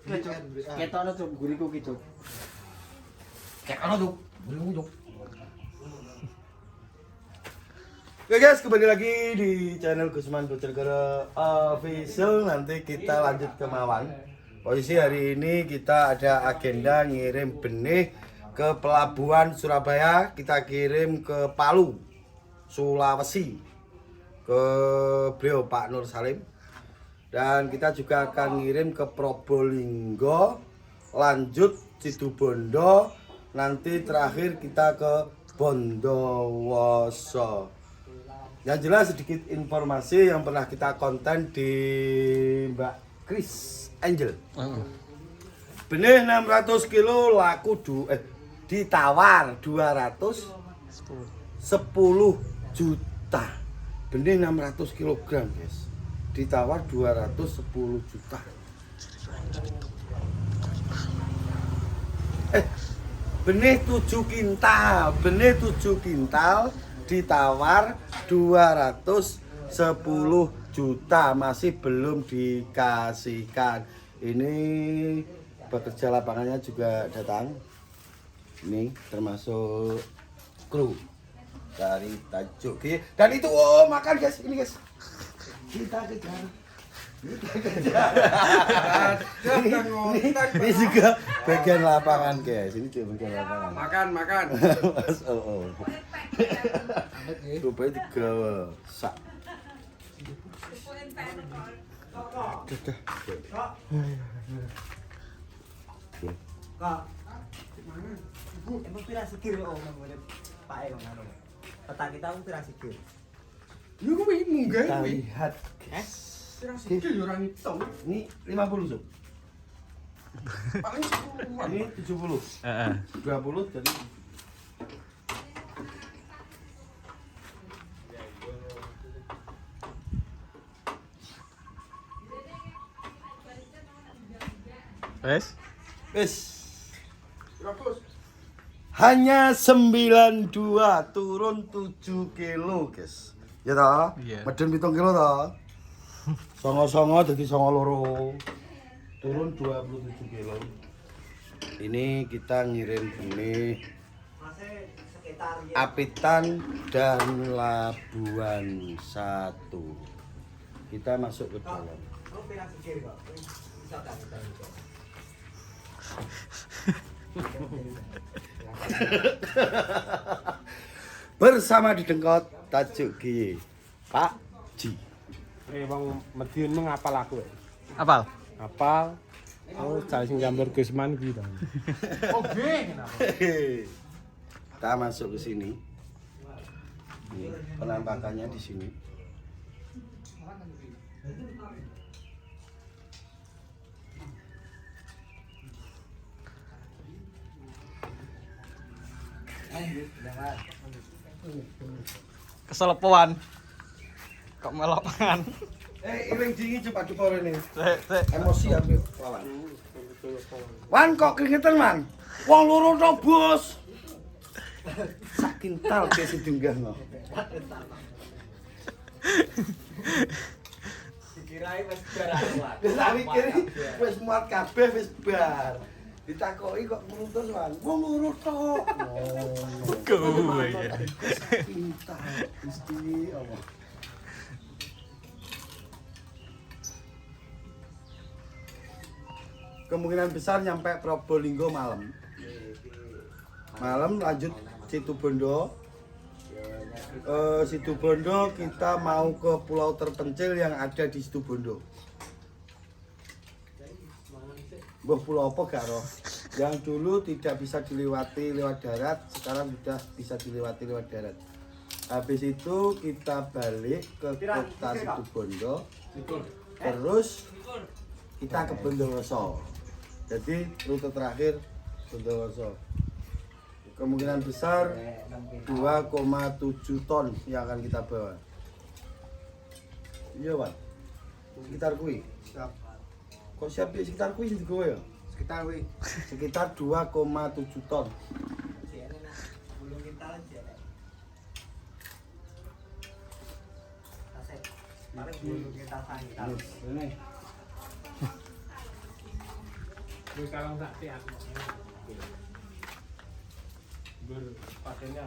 Ketokno cuk guriku ki cuk. Ketokno cuk. Guriku cuk. Oke guys, kembali lagi di channel Gusman Bojonegoro Official. Nanti kita lanjut ke Mawang. Posisi hari ini kita ada agenda ngirim benih ke pelabuhan Surabaya. Kita kirim ke Palu, Sulawesi, ke beliau Pak Nur Salim. Dan kita juga akan ngirim ke Probolinggo, lanjut Situbondo, nanti terakhir kita ke Bondowoso. Yang jelas sedikit informasi yang pernah kita konten di Mbak Chris Angel. Benih 600 kilo laku ditawar 210 juta. Benih 600 kg guys. Ditawar 210 juta. Benih 7 kintal, ditawar 210 juta, masih belum dikasihkan. Ini bekerja lapangannya juga datang. Ini termasuk kru dari Tajuk. Dan itu makan guys, ini guys. Kita kejar. Ini juga bagian lapangan guys. Ini juga bagian lapangan. Makan. Mas rupanya digawa sak. Kak. Emang pira sikir kok ngene Pak e ngono. Petak kita pira sikir. Yo kok bingung guys. Kita lihat guys. Pira sikil yo ora ngitung. Ini 50 sob. Paling 10-an. Ini 70. 20 jadi Wes. Hanya 92 turun 7 kilo guys. Ya toh? Medun 7 kilo toh. Songo-songo jadi songo loro. Turun 27 kilo. Ini kita ngirim benih Apitan dan Labuan 1. Kita masuk ke dalam. Bersama di Dengkot Tajuk G Pak Ji. Wong Medion ngapal aku. Apal? Apal. Oh, cari sing gambar Gusman kuwi to. Oh, kenapa? Kita masuk ke sini. Ini penampakannya di sini. Keselepuan. Kok melok pangan. Iring dingin cepat dipore nih. Sik. Emosi ambil lawan. Wan kok keringetan man? Wong loro to, Bos. Sak kintal ke sedunggahno. Dikirain wis bar. Wis tak mikir wis muat kabeh wis bar. Ditakoki kok ngruntus wan. Wong loro tok. Kowe ya. Kintal Gusti Allah. Kemungkinan besar nyampe Probolinggo malam. Malam lanjut Situbondo. Situbondo kita mau ke pulau terpencil yang ada di Situbondo. Mbah pulau apa gak roh? Yang dulu tidak bisa dilewati lewat darat, sekarang sudah bisa dilewati lewat darat. Habis itu kita balik ke kota Situbondo. Terus kita ke Bondowoso. Jadi rute terakhir Bondowoso. Kemungkinan besar 2,7 ton yang akan kita bawa. Iya, Pak. Sekitar kui. Siap. Kok siap di sekitar kui sih gue ya? Sekitar kuwi. Sekitar 2,7 ton. Paling 10 kita santai. Ini. Gue sekarang sakti aku. Berpakainya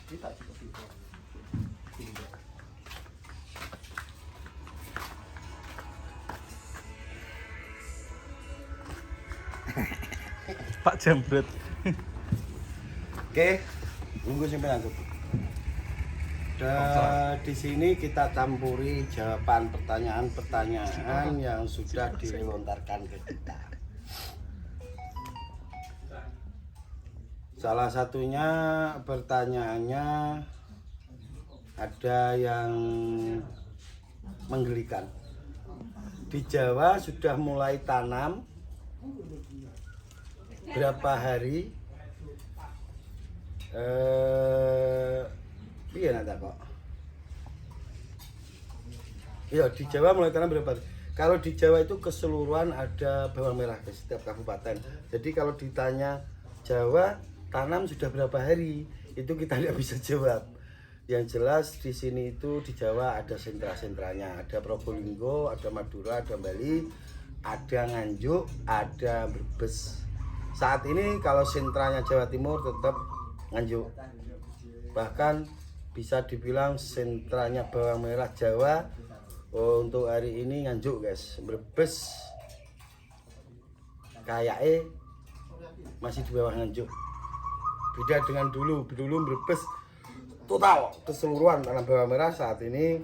kita cukup itu. Pak Jambret. Oke, tunggu sampai lanjut. Dan di sini kita campuri jawaban pertanyaan-pertanyaan yang sudah dilontarkan ke kita. Salah satunya pertanyaannya ada yang menggelikan. Di Jawa sudah mulai tanam berapa hari? Iya nanti kok. Iya di Jawa mulai tanam berapa hari? Kalau di Jawa itu keseluruhan ada bawang merah ke setiap kabupaten. Jadi kalau ditanya Jawa tanam sudah berapa hari, itu kita tidak bisa jawab. Yang jelas di sini itu di Jawa ada sentra-sentranya, ada Probolinggo, ada Madura, ada Bali, ada Nganjuk, ada Brebes. Saat ini kalau sentranya Jawa Timur tetap Nganjuk. Bahkan bisa dibilang sentranya bawang merah Jawa untuk hari ini Nganjuk guys. Brebes kayaknya masih di bawah Nganjuk. Beda dengan dulu Brebes total keseluruhan tanam bawang merah. Saat ini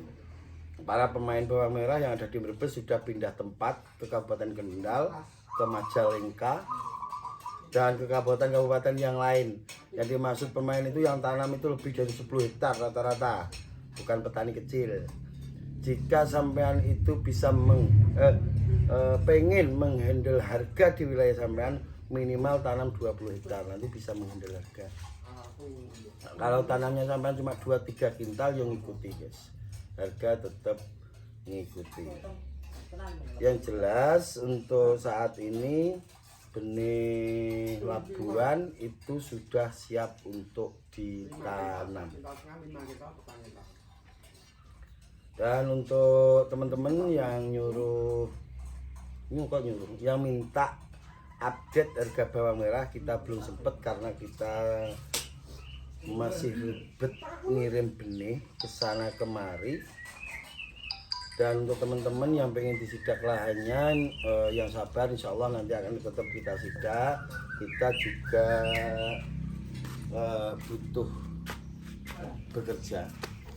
para pemain bawang merah yang ada di Brebes sudah pindah tempat ke Kabupaten Kendal, ke Majalengka, dan ke kabupaten-kabupaten yang lain. Yang dimaksud pemain itu yang tanam itu lebih dari 10 hektar rata-rata, bukan petani kecil. Jika sampean itu bisa pengen menghandle harga di wilayah sampean, minimal tanam 20 hektar, nanti bisa menghandle harga. Kalau tanamnya sampean cuma 2-3 kintal, yang ngikuti guys, harga tetap ngikuti. Yang jelas untuk saat ini benih labuan itu sudah siap untuk ditanam. Dan untuk teman-teman yang yang minta update harga bawang merah, kita belum sempet karena kita masih ribet ngirim benih ke sana kemari. Dan untuk teman-teman yang pengen disidak lahannya, yang sabar, insya Allah nanti akan tetap kita sidak. Kita juga butuh bekerja.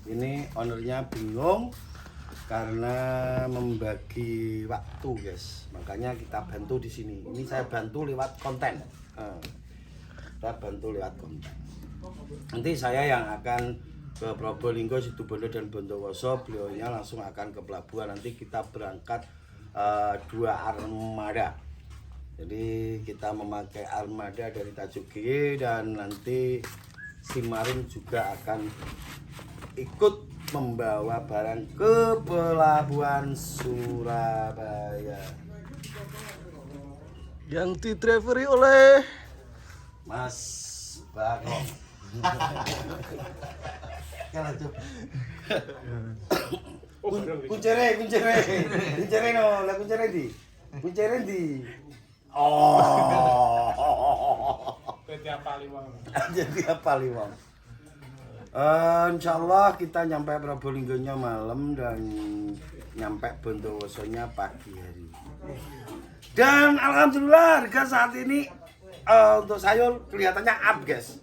Ini ownernya bingung karena membagi waktu guys, makanya kita bantu di sini. Ini saya bantu lewat konten. Kita bantu lewat konten. Nanti saya yang akan ke Probolinggo, Situbondo dan Bondowoso, beliaunya langsung akan ke pelabuhan. Nanti kita berangkat 2 armada. Jadi kita memakai armada dari Tajuk Geye, dan nanti Simarin juga akan ikut membawa barang ke pelabuhan Surabaya Yang didriveri oleh Mas Bako. Kuncere no, lah kuncere di. Oh. Jadi apa liwang? Jadi apa liwang? Insya Allah kita nyampe Probolinggonya malam dan nyampe Bondowosonya pagi hari. Dan alhamdulillah harga saat ini untuk sayur kelihatannya up guys.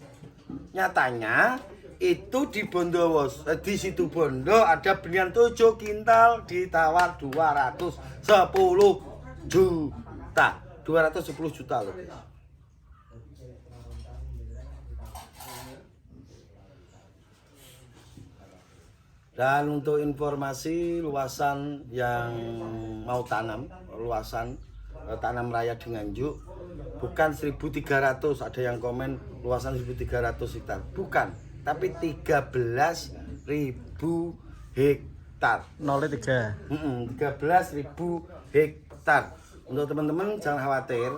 Nyatanya itu di Bondowoso, di Situbondo ada benian 7 kintal ditawar 210 juta. 210 juta loh guys. Dan untuk informasi luasan yang mau tanam, luasan tanam raya di Nganjuk bukan 1.300, ada yang komen luasan 1.300 hektar, bukan, tapi 13.000 hektar. 03. 13.000 hektar. Untuk teman-teman jangan khawatir,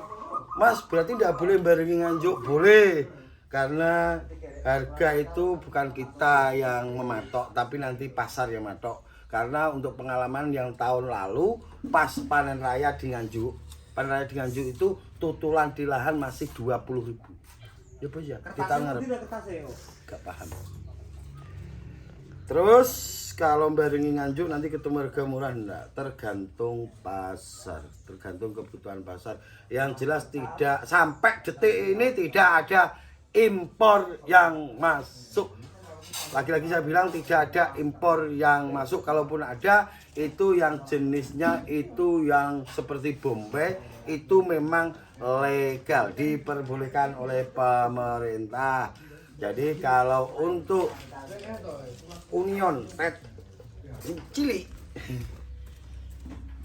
Mas berarti tidak boleh barengi Nganjuk, boleh, karena harga itu bukan kita yang mematok, tapi nanti pasar yang matok. Karena untuk pengalaman yang tahun lalu pas panen raya di Nganjuk, panen raya di Nganjuk itu tutulan di lahan masih 20.000. Ya bos ya, kita ngarep. Gak paham. Terus kalau barengi Nganjuk nanti ketemu harga murah enggak? Tergantung pasar, tergantung kebutuhan pasar. Yang jelas tidak sampai detik ini tidak ada impor yang masuk. Lagi-lagi saya bilang tidak ada impor yang masuk. Kalaupun ada itu yang jenisnya itu yang seperti Bombay itu memang legal, diperbolehkan oleh pemerintah. Jadi kalau untuk Union Red Chili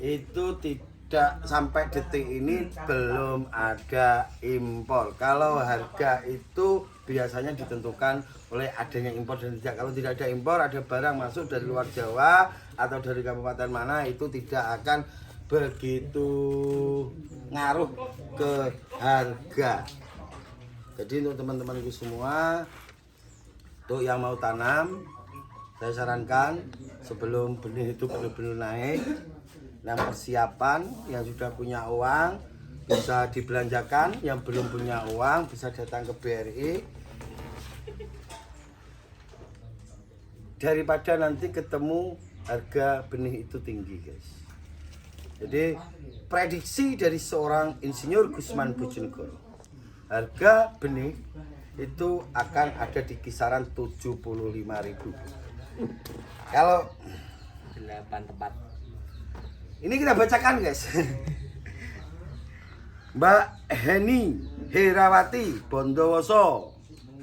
itu tidak sampai detik ini belum ada impor. Kalau harga itu biasanya ditentukan oleh adanya impor dan tidak. Kalau tidak ada impor, ada barang masuk dari luar Jawa atau dari kabupaten mana, itu tidak akan begitu ngaruh ke harga. Jadi untuk teman-temanku semua, untuk yang mau tanam, saya sarankan sebelum benih itu benar-benar naik, dan persiapan yang sudah punya uang bisa dibelanjakan, yang belum punya uang bisa datang ke BRI. Daripada nanti ketemu harga benih itu tinggi, guys. Jadi prediksi dari seorang insinyur Gusman Bojonegoro, harga benih itu akan ada di kisaran 75.000. Kalau 8 tempat. ini kita bacakan, guys. Mbak Heni Herawati Bondowoso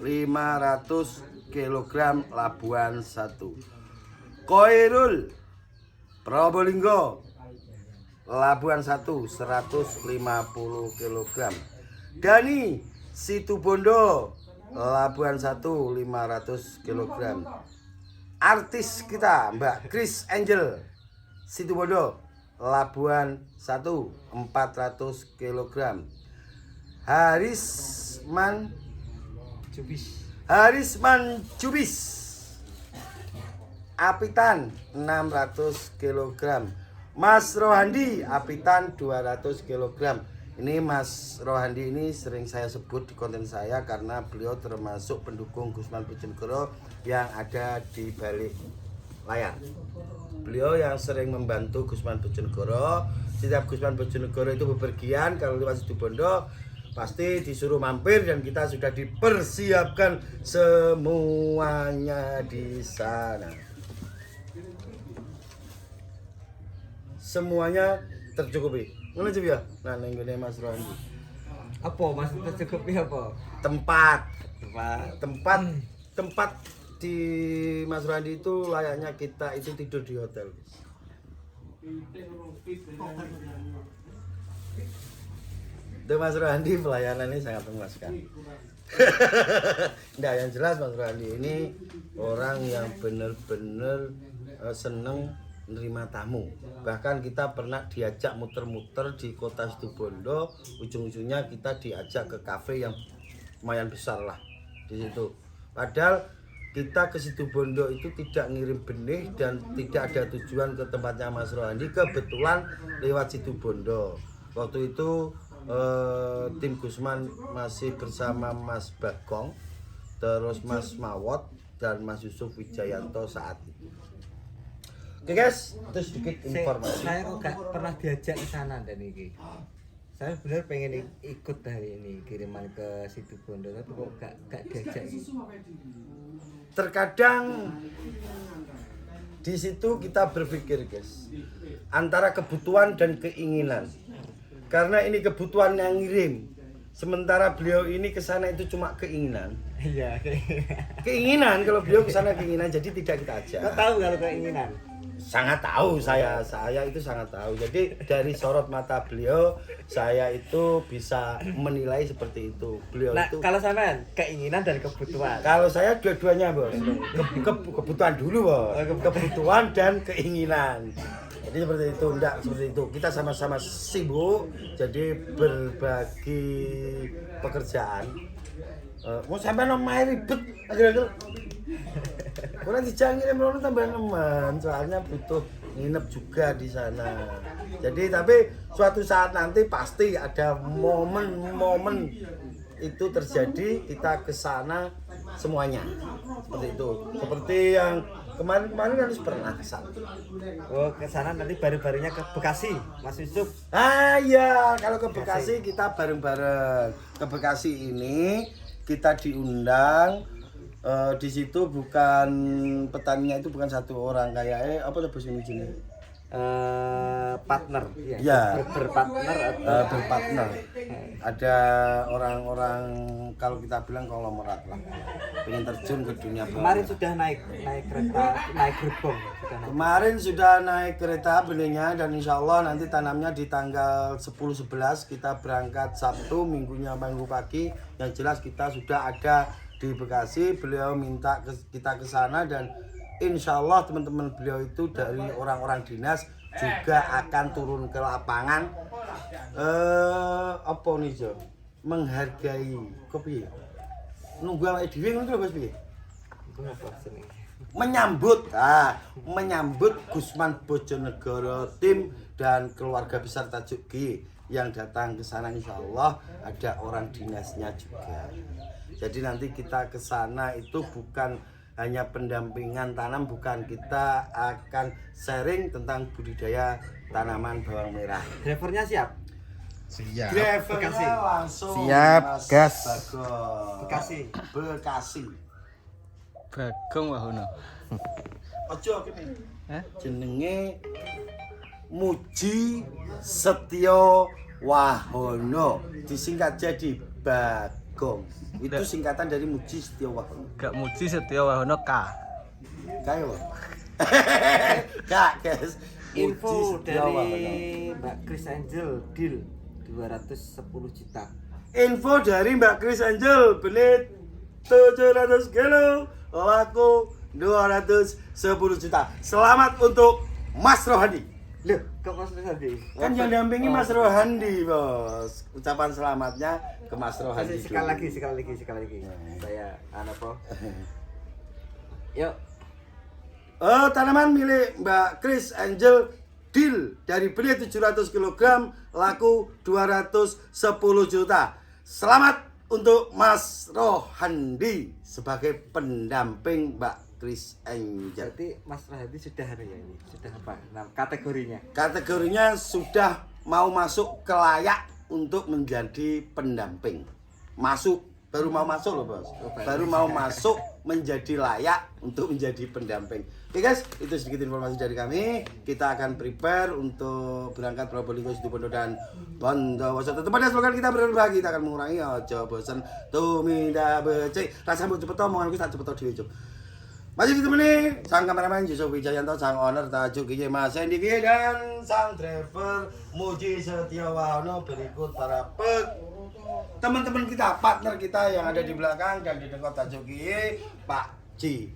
500 kg Labuan 1. Koirul Probolinggo Labuan 1 150 kg. Dani Situbondo Labuan 1 500 kg. Artis kita Mbak Chris Angel Situbondo Labuan 1 400 kg. Harisman Jubis Apitan 600 kg. Mas Rohandi Apitan 200 kg. Ini Mas Rohandi ini sering saya sebut di konten saya karena beliau termasuk pendukung Gusman Bojonegoro yang ada di balik layar. Beliau yang sering membantu Gusman Bojonegoro. Setiap Gusman Bojonegoro itu bepergian kalau lewat Situbondo pasti disuruh mampir dan kita sudah dipersiapkan semuanya di sana. Semuanya tercukupi. Mana coba ya? Nah, nenggone Mas Rohandi. Apa Mas tercukupi apa? Tempat di Mas Rohandi itu layaknya kita itu tidur di hotel. Itu Mas Rohandi pelayanannya sangat memuaskan. Nah, yang jelas Mas Rohandi ini orang yang benar-benar seneng menerima tamu. Bahkan kita pernah diajak muter-muter di kota Situbondo, ujung-ujungnya kita diajak ke kafe yang lumayan besar lah di situ. Padahal kita ke Situbondo itu tidak ngirim benih dan tidak ada tujuan ke tempatnya Mas Rohandi, kebetulan lewat Situbondo. Waktu itu tim Gusman masih bersama Mas Bagong, terus Mas Mawot dan Mas Yusuf Wijayanto saat itu. Oke guys, itu sedikit informasi. Saya kok gak pernah diajak ke sana dan ini. Saya benar pengen ikut hari ini kiriman ke Situbondo tapi kok gak diajak. Terkadang di situ kita berpikir guys, antara kebutuhan dan keinginan. Karena ini kebutuhan yang ngirim, sementara beliau ini ke sana itu cuma keinginan. Iya, keinginan kalau beliau ke sana keinginan, jadi tidak kita ajak. Kau tahu kalau keinginan? Sangat tahu saya itu sangat tahu. Jadi dari sorot mata beliau saya itu bisa menilai seperti itu. Beliau Nah, itu kalau sampean keinginan dan kebutuhan. kalau saya dua-duanya bos. Kebutuhan dulu bos. Kebutuhan dan keinginan. Jadi seperti itu, enggak seperti itu. Kita sama-sama sibuk, jadi berbagi pekerjaan. Mau sampai nomai ribet akhir-akhir. Kurang dijangin rono tambah nemen, soalnya butuh nginep juga di sana. Jadi tapi suatu saat nanti pasti ada momen-momen itu terjadi, kita ke sana semuanya. Seperti itu. Seperti yang kemarin kan pernah ke sana. Oh, ke sana nanti baru-barunya ke Bekasi, Mas Yusuf. Ah iya, kalau ke Bekasi kita bareng-bareng. Ke Bekasi ini kita diundang. Di situ bukan petaninya itu bukan satu orang kayak apa tuh bos ini jenis? Partner, Ya. berpartner atau Berpartner. Ada orang-orang kalau kita bilang konglomerat lah. Pengen terjun ke dunia kemarin bawang. sudah naik kereta, naik gerbong, sudah naik. Kemarin sudah naik kereta benihnya dan insya Allah nanti tanamnya di tanggal 10-11 kita berangkat Sabtu, minggu pagi. Yang jelas kita sudah ada di Bekasi. Beliau minta kita ke sana dan insya Allah teman-teman beliau itu dari orang-orang dinas juga akan turun ke lapangan. Apa nih Jo? Menghargai kopi. Nunggu awake dhewe ngono lho Bos piye? Menyambut Gusman Bojonegoro tim dan keluarga besar Tajuk G yang datang ke sana, insya Allah ada orang dinasnya juga. Jadi nanti kita ke sana itu bukan hanya pendampingan tanam, bukan, kita akan sharing tentang budidaya tanaman bawang merah. Drivernya siap? Siap. Drivernya Bekasi. langsung Siap, Mas gas. Bagong. Bekasi. Bagong Wahono. Ojo kene. Hah? Jenenge Muji Setio Wahono, disingkat jadi Bagong. Itu singkatan dari Muji Setio Wahono. Gak Muji Setio Wahono K. Kayo. Kak, guys. Info Muji Setio Wahono. dari Mbak Chris Angel, deal 210 juta. Info dari Mbak Chris Angel, belit 700 kilo, laku 210 juta. Selamat untuk Mas Rohandi. Loh, kok Mas Rohandi? Kan yang dampingi Mas Rohandi, Bos. Ucapan selamatnya ke Mas Rohandi. Sekali lagi. Saya apa? Yuk. Tanaman milik Mbak Chris Angel, deal dari beli 700 kg, laku 210 juta. Selamat untuk Mas Rohandi sebagai pendamping Mbak Chris Angel. Berarti Mas Rohandi sudah ya ini, sudah apa? Nah, kategorinya. Kategorinya sudah mau masuk ke layak untuk menjadi pendamping. Baru mau masuk loh Bos. Baru mau masuk menjadi layak untuk menjadi pendamping. Oke guys, itu sedikit informasi dari kami. Kita akan prepare untuk berangkat Probolinggo, Situbondo dan Bondowoso. Tetap pada slogan kita berbagi, kita akan mengurangi ojo bosen tumindak becik. Rasa mbok cepet omongan ku tak cepet dhewe, Cuk. Masih ditemani sang kameramen Yusuf Wijayanto, sang owner Tajuk G, Mas Hendy G, dan sang driver Muji Setio Wahono. Berikut para teman-teman kita, partner kita yang ada di belakang dan di dekat Tajuk G, Pak Ji.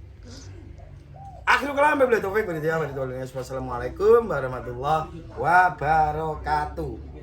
Akhirul kalam, wabillahi taufiq wal hidayah. Wassalamualaikum warahmatullahi wabarakatuh.